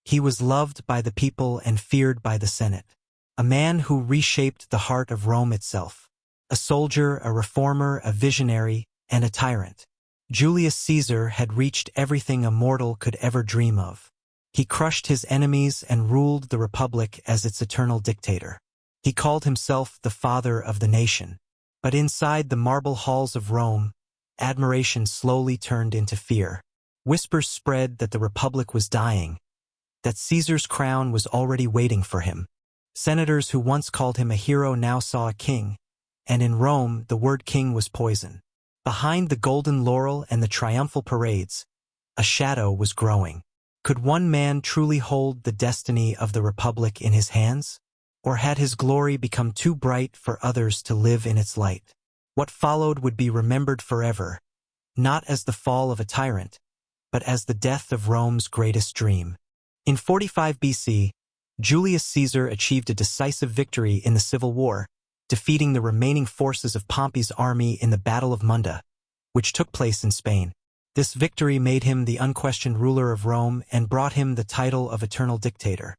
He was loved by the people and feared by the Senate. A man who reshaped the heart of Rome itself. A soldier, a reformer, a visionary, and a tyrant. Julius Caesar had reached everything a mortal could ever dream of. He crushed his enemies and ruled the Republic as its eternal dictator. He called himself the father of the nation. But inside the marble halls of Rome, admiration slowly turned into fear. Whispers spread that the Republic was dying, that Caesar's crown was already waiting for him. Senators who once called him a hero now saw a king, and in Rome the word king was poison. Behind the golden laurel and the triumphal parades, a shadow was growing. Could one man truly hold the destiny of the Republic in his hands? Or had his glory become too bright for others to live in its light? What followed would be remembered forever, not as the fall of a tyrant, but as the death of Rome's greatest dream. In 45 BC, Julius Caesar achieved a decisive victory in the Civil War, defeating the remaining forces of Pompey's army in the Battle of Munda, which took place in Spain. This victory made him the unquestioned ruler of Rome and brought him the title of eternal dictator,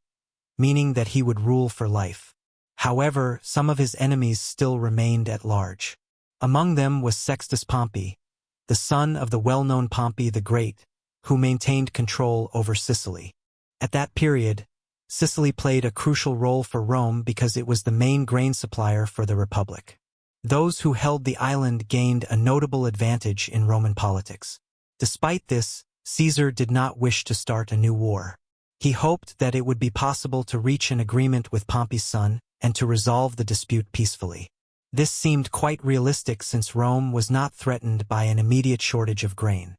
meaning that he would rule for life. However, some of his enemies still remained at large. Among them was Sextus Pompey, the son of the well-known Pompey the Great, who maintained control over Sicily. At that period, Sicily played a crucial role for Rome because it was the main grain supplier for the Republic. Those who held the island gained a notable advantage in Roman politics. Despite this, Caesar did not wish to start a new war. He hoped that it would be possible to reach an agreement with Pompey's son and to resolve the dispute peacefully. This seemed quite realistic since Rome was not threatened by an immediate shortage of grain.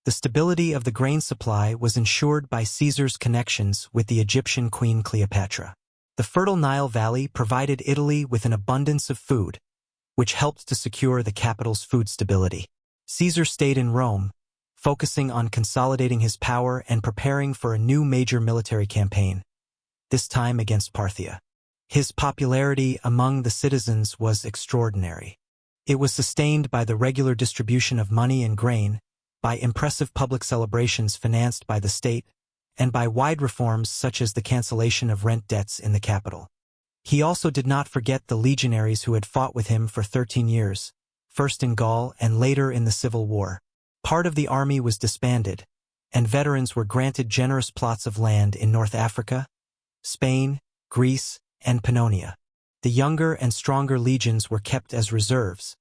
The stability of the grain supply was ensured by Caesar's connections with the Egyptian queen Cleopatra. The fertile Nile Valley provided Italy with an abundance of food, which helped to secure the capital's food stability. Caesar stayed in Rome, focusing on consolidating his power and preparing for a new major military campaign, this time against Parthia. His popularity among the citizens was extraordinary. It was sustained by the regular distribution of money and grain, by impressive public celebrations financed by the state, and by wide reforms such as the cancellation of rent debts in the capital. He also did not forget the legionaries who had fought with him for 13 years, first in Gaul and later in the Civil War. Part of the army was disbanded, and veterans were granted generous plots of land in North Africa, Spain, Greece, and Pannonia. The younger and stronger legions were kept as reserves,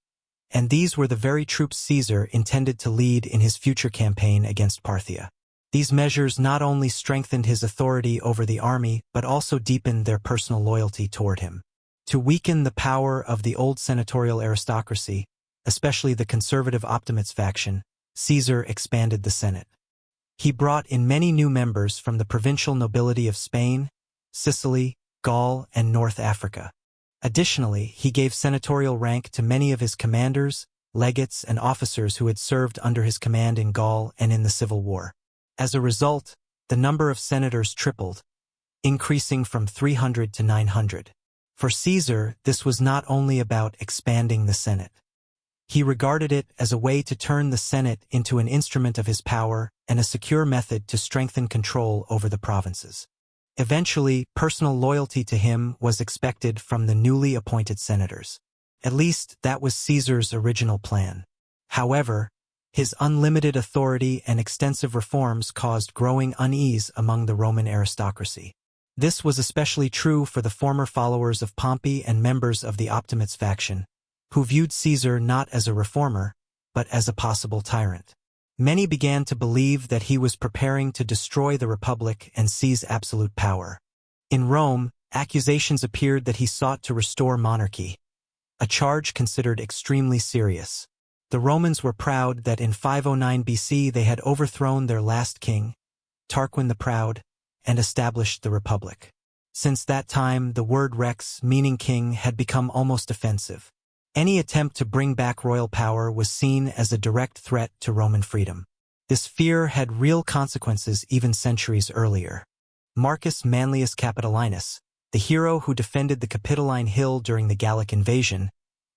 and these were the very troops Caesar intended to lead in his future campaign against Parthia. These measures not only strengthened his authority over the army but also deepened their personal loyalty toward him. To weaken the power of the old senatorial aristocracy, especially the conservative Optimates faction, Caesar expanded the Senate. He brought in many new members from the provincial nobility of Spain, Sicily, Gaul, and North Africa. Additionally, he gave senatorial rank to many of his commanders, legates, and officers who had served under his command in Gaul and in the Civil War. As a result, the number of senators tripled, increasing from 300 to 900. For Caesar, this was not only about expanding the Senate. He regarded it as a way to turn the Senate into an instrument of his power and a secure method to strengthen control over the provinces. Eventually, personal loyalty to him was expected from the newly appointed senators. At least, that was Caesar's original plan. However, his unlimited authority and extensive reforms caused growing unease among the Roman aristocracy. This was especially true for the former followers of Pompey and members of the Optimates faction, who viewed Caesar not as a reformer, but as a possible tyrant. Many began to believe that he was preparing to destroy the Republic and seize absolute power. In Rome, accusations appeared that he sought to restore monarchy, a charge considered extremely serious. The Romans were proud that in 509 BC they had overthrown their last king, Tarquin the Proud, and established the Republic. Since that time, the word rex, meaning king, had become almost offensive. Any attempt to bring back royal power was seen as a direct threat to Roman freedom. This fear had real consequences even centuries earlier. Marcus Manlius Capitolinus, the hero who defended the Capitoline Hill during the Gallic invasion,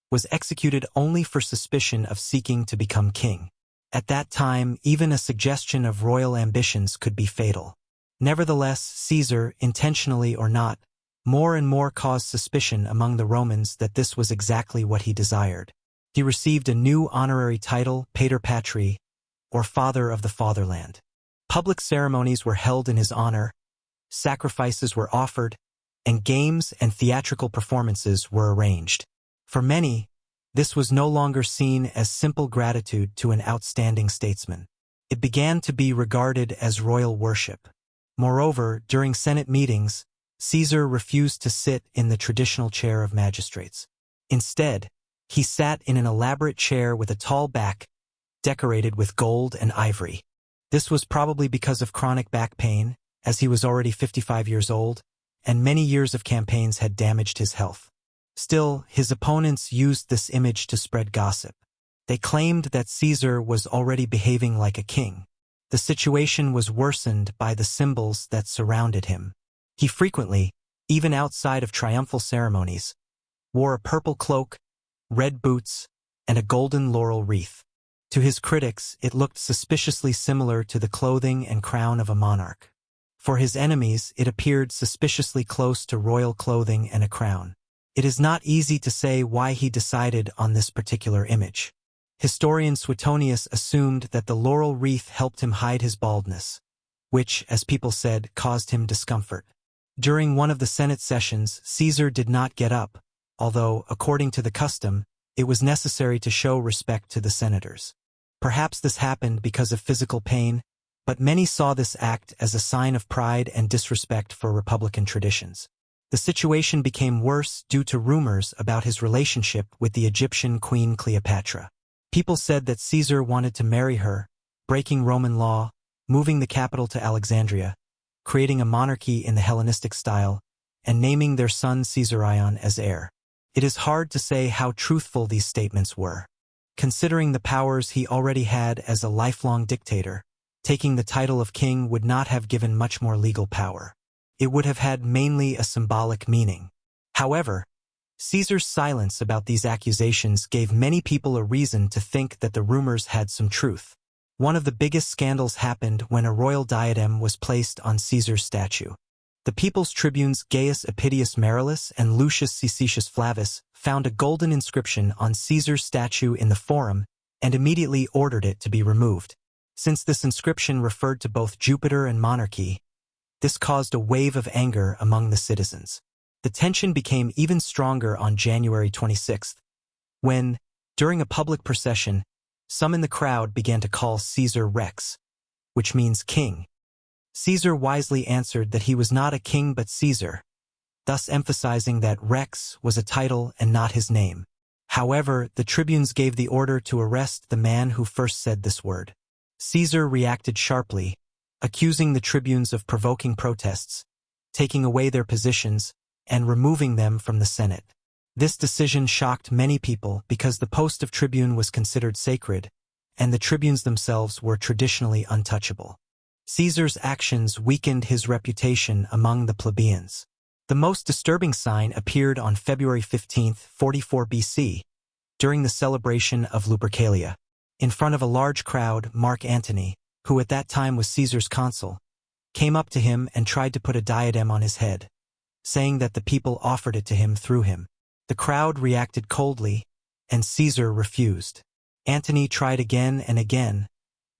was executed only for suspicion of seeking to become king. At that time, even a suggestion of royal ambitions could be fatal. Nevertheless, Caesar, intentionally or not, more and more caused suspicion among the Romans that this was exactly what he desired. He received a new honorary title, Pater Patri, or Father of the Fatherland. Public ceremonies were held in his honor, sacrifices were offered, and games and theatrical performances were arranged. For many, this was no longer seen as simple gratitude to an outstanding statesman. It began to be regarded as royal worship. Moreover, during Senate meetings, Caesar refused to sit in the traditional chair of magistrates. Instead, he sat in an elaborate chair with a tall back, decorated with gold and ivory. This was probably because of chronic back pain, as he was already 55 years old, and many years of campaigns had damaged his health. Still, his opponents used this image to spread gossip. They claimed that Caesar was already behaving like a king. The situation was worsened by the symbols that surrounded him. He frequently, even outside of triumphal ceremonies, wore a purple cloak, red boots, and a golden laurel wreath. To his critics, it looked suspiciously similar to the clothing and crown of a monarch. For his enemies, it appeared suspiciously close to royal clothing and a crown. It is not easy to say why he decided on this particular image. Historian Suetonius assumed that the laurel wreath helped him hide his baldness, which, as people said, caused him discomfort. During one of the Senate sessions, Caesar did not get up, although, according to the custom, it was necessary to show respect to the senators. Perhaps this happened because of physical pain, but many saw this act as a sign of pride and disrespect for Republican traditions. The situation became worse due to rumors about his relationship with the Egyptian queen Cleopatra. People said that Caesar wanted to marry her, breaking Roman law, moving the capital to Alexandria, creating a monarchy in the Hellenistic style, and naming their son Caesarion as heir. It is hard to say how truthful these statements were. Considering the powers he already had as a lifelong dictator, taking the title of king would not have given much more legal power. It would have had mainly a symbolic meaning. However, Caesar's silence about these accusations gave many people a reason to think that the rumors had some truth. One of the biggest scandals happened when a royal diadem was placed on Caesar's statue. The people's tribunes Gaius Apicius Marullus and Lucius Caecilius Flavius found a golden inscription on Caesar's statue in the Forum and immediately ordered it to be removed. Since this inscription referred to both Jupiter and monarchy, this caused a wave of anger among the citizens. The tension became even stronger on January 26th, when, during a public procession, some in the crowd began to call Caesar Rex, which means king. Caesar wisely answered that he was not a king but Caesar, thus emphasizing that Rex was a title and not his name. However, the tribunes gave the order to arrest the man who first said this word. Caesar reacted sharply, accusing the tribunes of provoking protests, taking away their positions, and removing them from the Senate. This decision shocked many people because the post of tribune was considered sacred, and the tribunes themselves were traditionally untouchable. Caesar's actions weakened his reputation among the plebeians. The most disturbing sign appeared on February 15, 44 BC, during the celebration of Lupercalia. In front of a large crowd, Mark Antony, who at that time was Caesar's consul, came up to him and tried to put a diadem on his head, saying that the people offered it to him through him. The crowd reacted coldly, and Caesar refused. Antony tried again and again,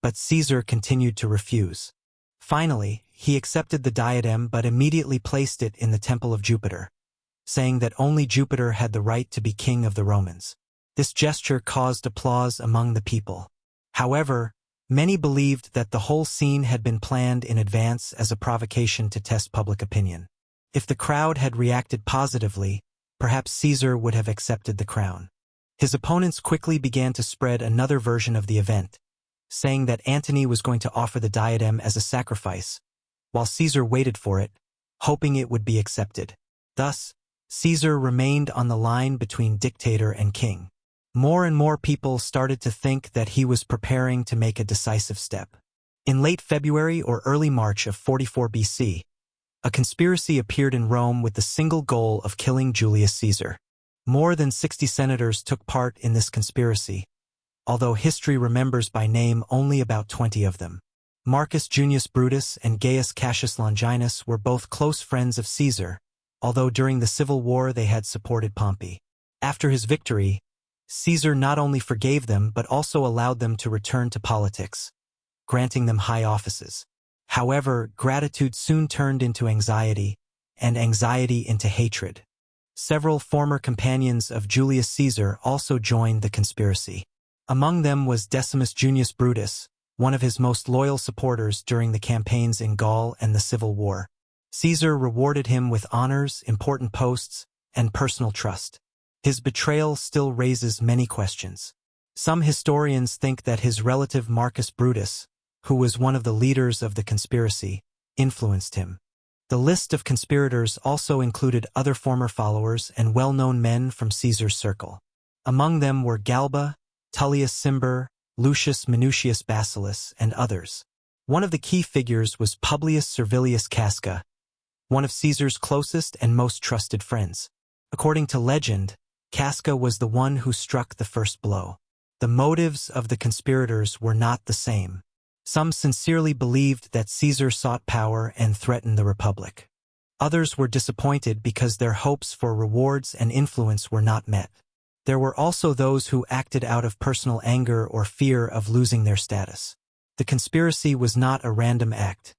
but Caesar continued to refuse. Finally, he accepted the diadem but immediately placed it in the temple of Jupiter, saying that only Jupiter had the right to be king of the Romans. This gesture caused applause among the people. However, many believed that the whole scene had been planned in advance as a provocation to test public opinion. If the crowd had reacted positively, perhaps Caesar would have accepted the crown. His opponents quickly began to spread another version of the event, saying that Antony was going to offer the diadem as a sacrifice, while Caesar waited for it, hoping it would be accepted. Thus, Caesar remained on the line between dictator and king. More and more people started to think that he was preparing to make a decisive step. In late February or early March of 44 BC, a conspiracy appeared in Rome with the single goal of killing Julius Caesar. More than 60 senators took part in this conspiracy, although history remembers by name only about 20 of them. Marcus Junius Brutus and Gaius Cassius Longinus were both close friends of Caesar, although during the civil war they had supported Pompey. After his victory, Caesar not only forgave them but also allowed them to return to politics, granting them high offices. However, gratitude soon turned into anxiety, and anxiety into hatred. Several former companions of Julius Caesar also joined the conspiracy. Among them was Decimus Junius Brutus, one of his most loyal supporters during the campaigns in Gaul and the Civil War. Caesar rewarded him with honors, important posts, and personal trust. His betrayal still raises many questions. Some historians think that his relative Marcus Brutus, who was one of the leaders of the conspiracy, influenced him. The list of conspirators also included other former followers and well-known men from Caesar's circle. Among them were Galba, Tullius Cimber, Lucius Minucius Basileus, and others. One of the key figures was Publius Servilius Casca, one of Caesar's closest and most trusted friends. According to legend, Casca was the one who struck the first blow. The motives of the conspirators were not the same. Some sincerely believed that Caesar sought power and threatened the Republic. Others were disappointed because their hopes for rewards and influence were not met. There were also those who acted out of personal anger or fear of losing their status. The conspiracy was not a random act.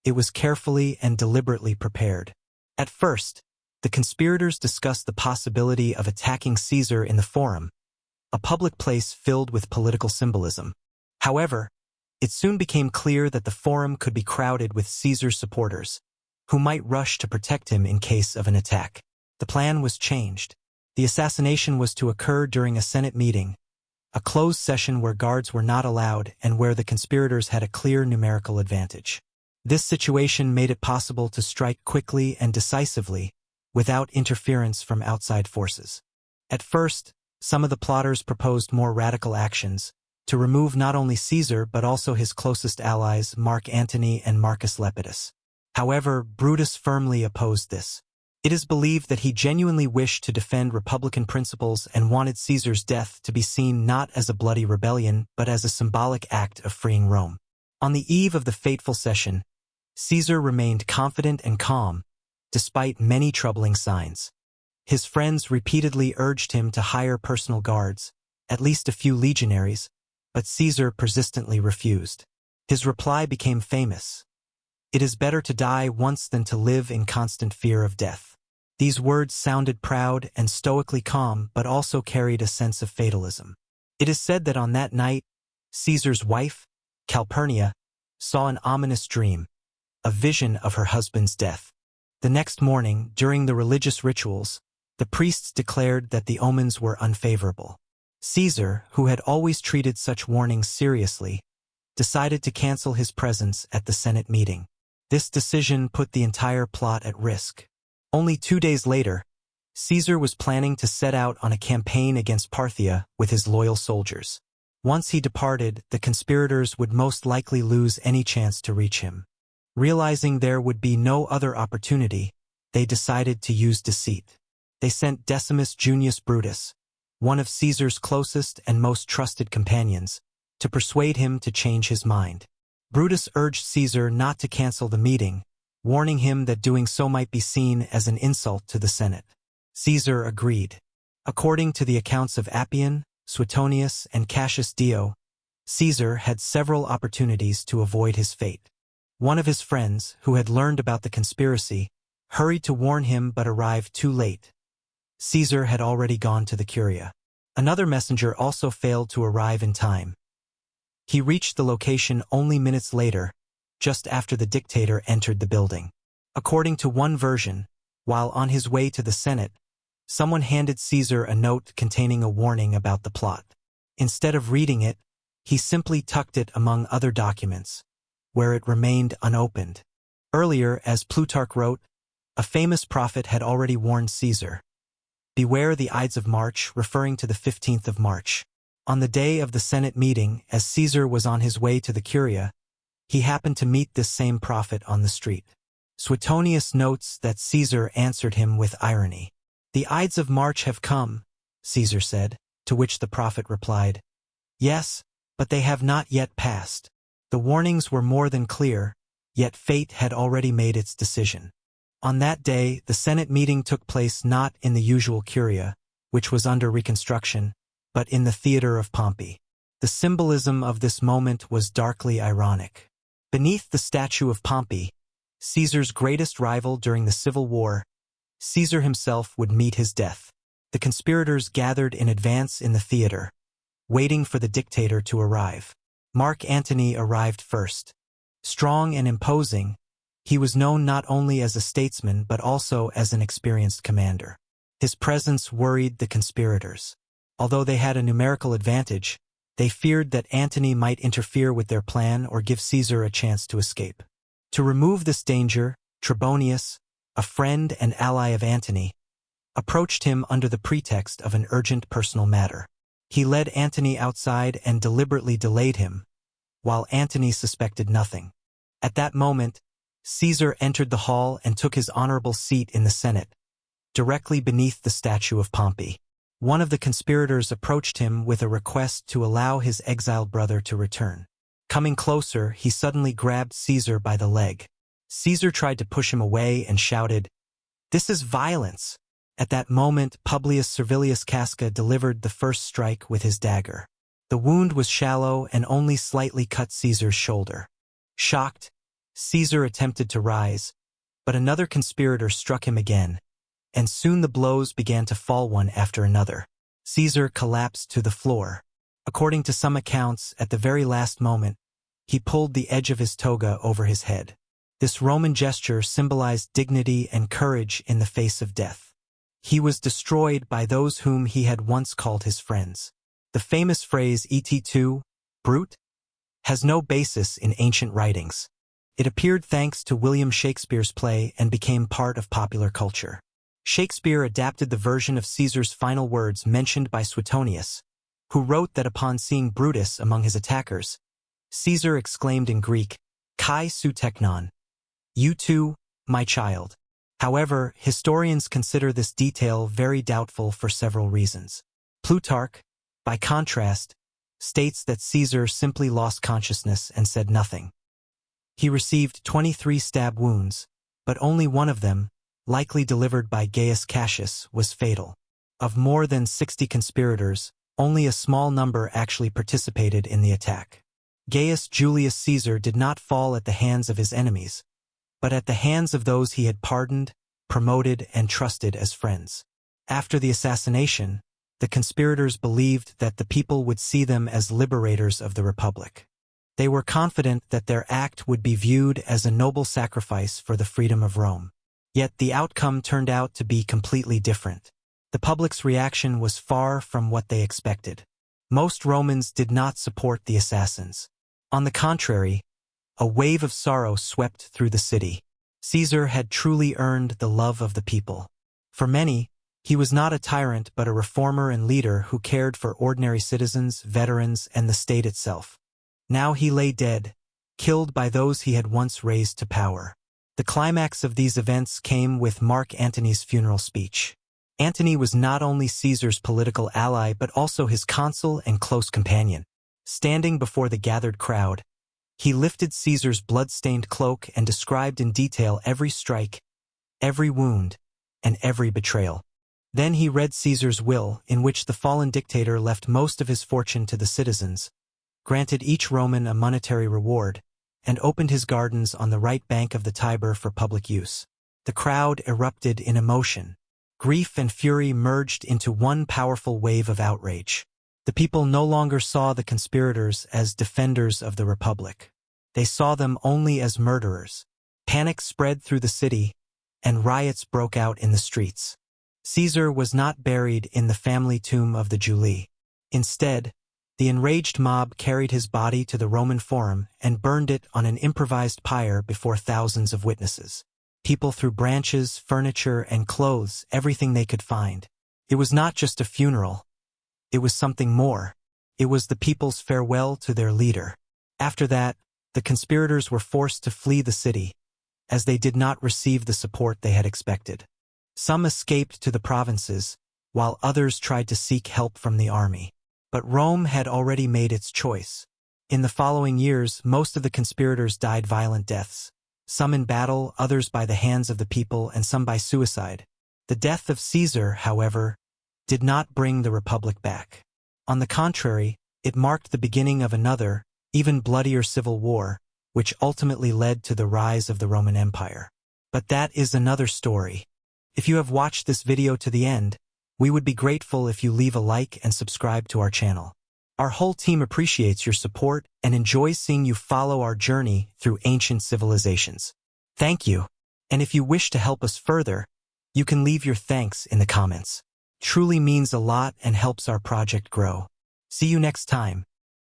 It was carefully and deliberately prepared. At first, the conspirators discussed the possibility of attacking Caesar in the Forum, a public place filled with political symbolism. However, it soon became clear that the Forum could be crowded with Caesar's supporters, who might rush to protect him in case of an attack. The plan was changed. The assassination was to occur during a Senate meeting, a closed session where guards were not allowed and where the conspirators had a clear numerical advantage. This situation made it possible to strike quickly and decisively, without interference from outside forces. At first, some of the plotters proposed more radical actions, to remove not only Caesar but also his closest allies Mark Antony and Marcus Lepidus. However, Brutus firmly opposed this. It is believed that he genuinely wished to defend republican principles and wanted Caesar's death to be seen not as a bloody rebellion but as a symbolic act of freeing Rome. On the eve of the fateful session, Caesar remained confident and calm, despite many troubling signs. His friends repeatedly urged him to hire personal guards, at least a few legionaries, but Caesar persistently refused. His reply became famous: "It is better to die once than to live in constant fear of death." These words sounded proud and stoically calm, but also carried a sense of fatalism. It is said that on that night, Caesar's wife, Calpurnia, saw an ominous dream, a vision of her husband's death. The next morning, during the religious rituals, the priests declared that the omens were unfavorable. Caesar, who had always treated such warnings seriously, decided to cancel his presence at the Senate meeting. This decision put the entire plot at risk. Only 2 days later, Caesar was planning to set out on a campaign against Parthia with his loyal soldiers. Once he departed, the conspirators would most likely lose any chance to reach him. Realizing there would be no other opportunity, they decided to use deceit. They sent Decimus Junius Brutus, one of Caesar's closest and most trusted companions, to persuade him to change his mind. Brutus urged Caesar not to cancel the meeting, warning him that doing so might be seen as an insult to the Senate. Caesar agreed. According to the accounts of Appian, Suetonius, and Cassius Dio, Caesar had several opportunities to avoid his fate. One of his friends, who had learned about the conspiracy, hurried to warn him but arrived too late. Caesar had already gone to the Curia. Another messenger also failed to arrive in time. He reached the location only minutes later, just after the dictator entered the building. According to one version, while on his way to the Senate, someone handed Caesar a note containing a warning about the plot. Instead of reading it, he simply tucked it among other documents, where it remained unopened. Earlier, as Plutarch wrote, a famous prophet had already warned Caesar, "Beware the Ides of March," referring to the 15th of March. On the day of the Senate meeting, as Caesar was on his way to the Curia, he happened to meet this same prophet on the street. Suetonius notes that Caesar answered him with irony. "The Ides of March have come," Caesar said, to which the prophet replied, "Yes, but they have not yet passed." The warnings were more than clear, yet fate had already made its decision. On that day, the Senate meeting took place not in the usual curia, which was under reconstruction, but in the theater of Pompey. The symbolism of this moment was darkly ironic. Beneath the statue of Pompey, Caesar's greatest rival during the Civil War, Caesar himself would meet his death. The conspirators gathered in advance in the theater, waiting for the dictator to arrive. Mark Antony arrived first. Strong and imposing, he was known not only as a statesman but also as an experienced commander. His presence worried the conspirators. Although they had a numerical advantage, they feared that Antony might interfere with their plan or give Caesar a chance to escape. To remove this danger, Trebonius, a friend and ally of Antony, approached him under the pretext of an urgent personal matter. He led Antony outside and deliberately delayed him, while Antony suspected nothing. At that moment, Caesar entered the hall and took his honorable seat in the Senate, directly beneath the statue of Pompey. One of the conspirators approached him with a request to allow his exiled brother to return. Coming closer, he suddenly grabbed Caesar by the leg. Caesar tried to push him away and shouted, "This is violence!" At that moment, Publius Servilius Casca delivered the first strike with his dagger. The wound was shallow and only slightly cut Caesar's shoulder. Shocked, Caesar attempted to rise, but another conspirator struck him again, and soon the blows began to fall one after another. Caesar collapsed to the floor. According to some accounts, at the very last moment, he pulled the edge of his toga over his head. This Roman gesture symbolized dignity and courage in the face of death. He was destroyed by those whom he had once called his friends. The famous phrase "et tu, brute" has no basis in ancient writings. It appeared thanks to William Shakespeare's play and became part of popular culture. Shakespeare adapted the version of Caesar's final words mentioned by Suetonius, who wrote that upon seeing Brutus among his attackers, Caesar exclaimed in Greek, "Kai su teknon," "You too, my child." However, historians consider this detail very doubtful for several reasons. Plutarch, by contrast, states that Caesar simply lost consciousness and said nothing. He received 23 stab wounds, but only one of them, likely delivered by Gaius Cassius, was fatal. Of more than 60 conspirators, only a small number actually participated in the attack. Gaius Julius Caesar did not fall at the hands of his enemies, but at the hands of those he had pardoned, promoted, and trusted as friends. After the assassination, the conspirators believed that the people would see them as liberators of the Republic. They were confident that their act would be viewed as a noble sacrifice for the freedom of Rome. Yet the outcome turned out to be completely different. The public's reaction was far from what they expected. Most Romans did not support the assassins. On the contrary, a wave of sorrow swept through the city. Caesar had truly earned the love of the people. For many, he was not a tyrant but a reformer and leader who cared for ordinary citizens, veterans, and the state itself. Now he lay dead, killed by those he had once raised to power. The climax of these events came with Mark Antony's funeral speech. Antony was not only Caesar's political ally but also his consul and close companion. Standing before the gathered crowd, he lifted Caesar's blood-stained cloak and described in detail every strike, every wound, and every betrayal. Then he read Caesar's will, in which the fallen dictator left most of his fortune to the citizens, granted each Roman a monetary reward, and opened his gardens on the right bank of the Tiber for public use. The crowd erupted in emotion. Grief and fury merged into one powerful wave of outrage. The people no longer saw the conspirators as defenders of the Republic. They saw them only as murderers. Panic spread through the city, and riots broke out in the streets. Caesar was not buried in the family tomb of the Julii. Instead, the enraged mob carried his body to the Roman Forum and burned it on an improvised pyre before thousands of witnesses. People threw branches, furniture, and clothes, everything they could find. It was not just a funeral. It was something more. It was the people's farewell to their leader. After that, the conspirators were forced to flee the city, as they did not receive the support they had expected. Some escaped to the provinces, while others tried to seek help from the army. But Rome had already made its choice. In the following years, most of the conspirators died violent deaths, some in battle, others by the hands of the people, and some by suicide. The death of Caesar, however, did not bring the Republic back. On the contrary, it marked the beginning of another, even bloodier civil war, which ultimately led to the rise of the Roman Empire. But that is another story. If you have watched this video to the end, we would be grateful if you leave a like and subscribe to our channel. Our whole team appreciates your support and enjoys seeing you follow our journey through ancient civilizations. Thank you. And if you wish to help us further, you can leave your thanks in the comments. Truly means a lot and helps our project grow. See you next time.